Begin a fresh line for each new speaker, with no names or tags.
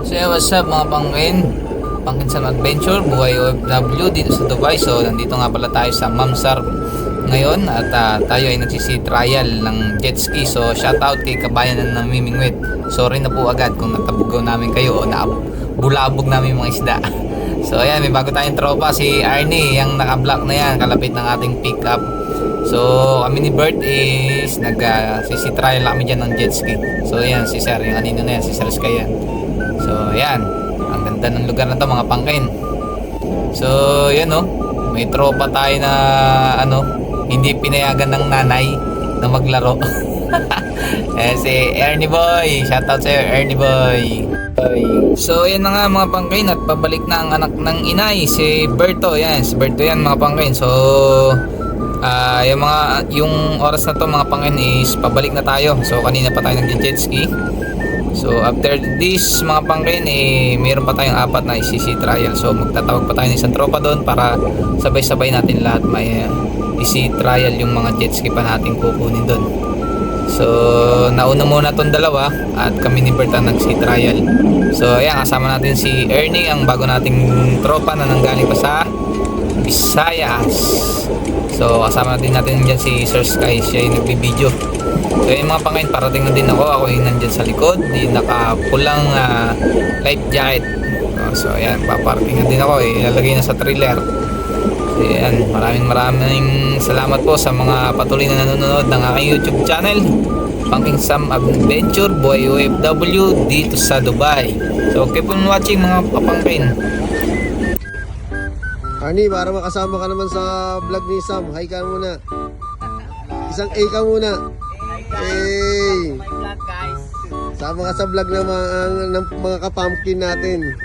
So yeah, what's up mga pangkin? Pangkin sa adventure, buhay OFW dito sa Dubai. So nandito nga pala tayo sa Mamsar ngayon at tayo ay nagsisi trial ng jet ski. So shout out kay kabayan ng namimingwit. Sorry na po agad kung natabugaw namin kayo o bulabog namin mga isda. So ayan, may bago tayong tropa, si Arnie, yung naka-block na yan, kalapit ng ating pick up. So kami ni Bert is sisi trial lang kami dyan ng jet ski. So ayan, si Sir, yung anino na yan, si Sir Sky yan. So ayan, ang ganda ng lugar na to mga pangkin. So yan o, may tropa tayo na hindi pinayagan ng nanay na maglaro. Si Ernie Boy, shoutout sa'yo Ernie Boy. So yan na nga mga pangkin, at pabalik na ang anak ng inay, si Berto. Yan, si Berto yan mga pangkin. So yung oras na to mga pangkin is pabalik na tayo. So kanina pa tayo nag-jet ski. So after this mga pangkin, mayroon pa tayong 4 na ICC trial. So magtatawag pa tayo ng isang tropa doon para sabay-sabay natin lahat may ICC trial yung mga jet ski pa natin kukunin doon. So nauna muna tong dalawa at kami ni Bert ang nag-ICC trial. So ayan, kasama natin si Ernie, ang bago nating tropa na nanggaling pa sa Visayas. So kasama natin dyan si Sir Sky, siya yung nagbibideo. So yung mga pangkain, parating na din ako yung nandyan sa likod, di nakapulang life jacket. So ayan, paparating na din ako, ilalagay na sa trailer. So ayan, maraming salamat po sa mga patuloy na nanonood ng aking YouTube channel, Pangking Sam Adventure, Boy OFW dito sa Dubai. So keep on watching mga kapangkain.
Arnie, para makasama ka naman sa vlog ni Sam, hi ka muna. Isang A ka muna. Hey! Sama ka sa vlog ng mga kapumpkin natin.